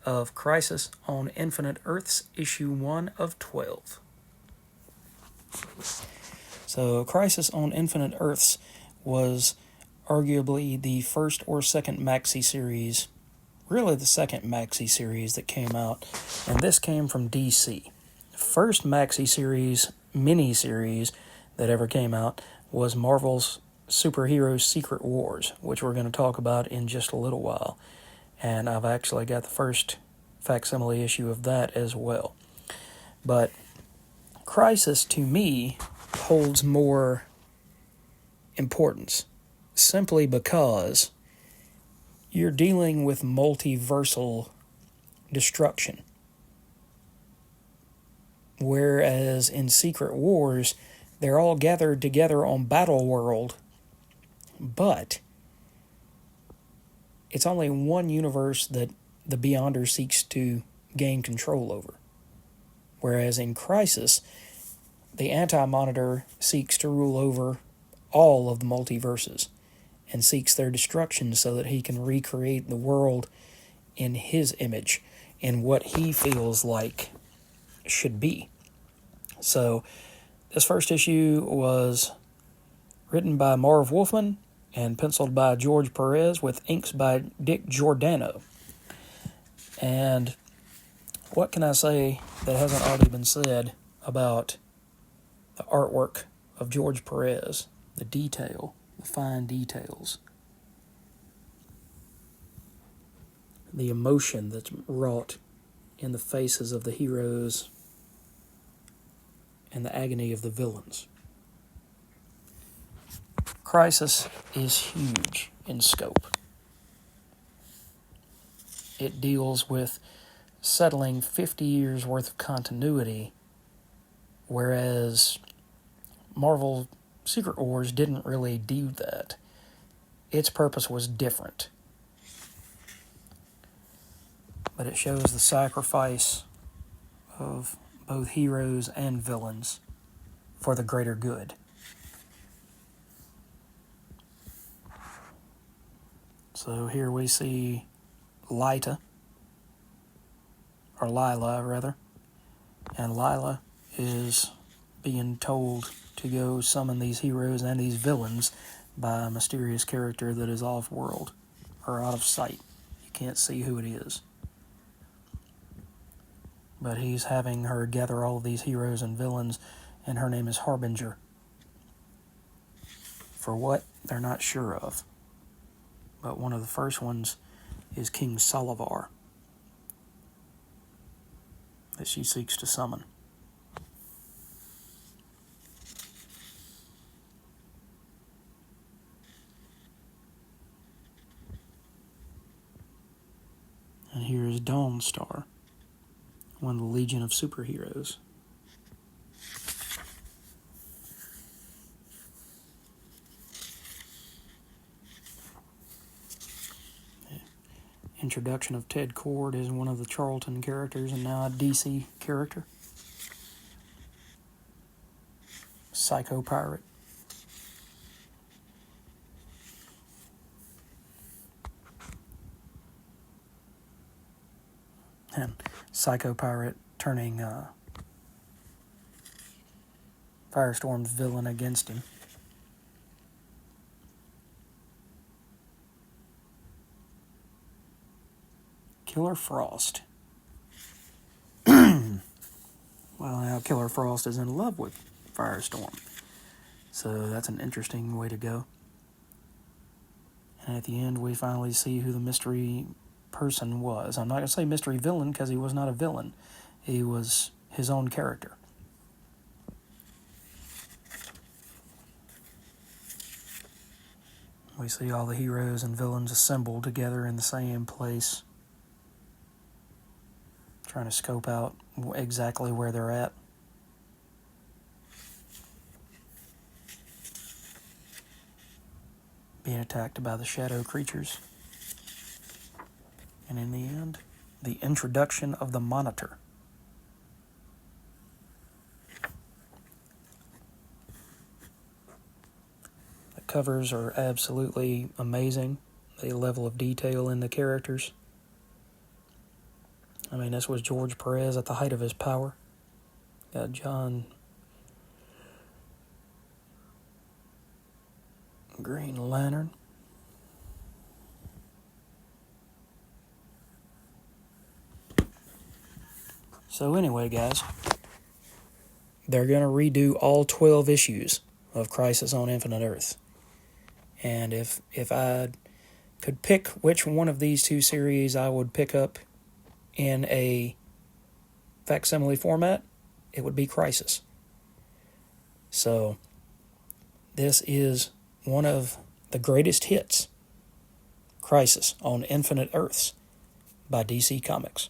of Crisis on Infinite Earths, issue 1 of 12. So, Crisis on Infinite Earths was arguably the first or second maxi series, really the second maxi series that came out, and this came from DC. First maxi series, mini series that ever came out was Marvel's Superhero Secret Wars, which we're going to talk about in just a little while. And I've actually got the first facsimile issue of that as well. But Crisis, to me, holds more importance, simply because you're dealing with multiversal destruction. Whereas in Secret Wars, they're all gathered together on Battle World, but it's only one universe that the Beyonder seeks to gain control over. Whereas in Crisis, the Anti-Monitor seeks to rule over all of the multiverses and seeks their destruction so that he can recreate the world in his image, in what he feels like should be. So, this first issue was written by Marv Wolfman and penciled by George Perez with inks by Dick Giordano. And what can I say that hasn't already been said about the artwork of George Perez? The detail, the fine details, the emotion that's wrought in the faces of the heroes and the agony of the villains. Crisis is huge in scope. It deals with settling 50 years worth of continuity, whereas Marvel Secret Wars didn't really do that. Its purpose was different. But it shows the sacrifice of both heroes and villains for the greater good. So here we see Lila, rather, and Lila is being told to go summon these heroes and these villains by a mysterious character that is off-world, or out of sight. You can't see who it is. But he's having her gather all of these heroes and villains, and her name is Harbinger. For what? They're not sure of. But one of the first ones is King Solivar that she seeks to summon. And here is Dawnstar, one of the Legion of Superheroes. Introduction of Ted Kord as one of the Charlton characters and now a DC character. Psycho Pirate. And Psycho Pirate turning Firestorm's villain against him. Killer Frost. Well, now Killer Frost is in love with Firestorm. So that's an interesting way to go. And at the end, we finally see who the mystery person was. I'm not going to say mystery villain because he was not a villain. He was his own character. We see all the heroes and villains assembled together in the same place, trying to scope out exactly where they're at. Being attacked by the shadow creatures. And in the end, the introduction of the Monitor. The covers are absolutely amazing. The level of detail in the characters. I mean, this was George Perez at the height of his power. Got John Green Lantern. So anyway, guys, they're going to redo all 12 issues of Crisis on Infinite Earths. And if I could pick which one of these two series I would pick up in a facsimile format, it would be Crisis. So this is one of the greatest hits, Crisis on Infinite Earths by DC Comics.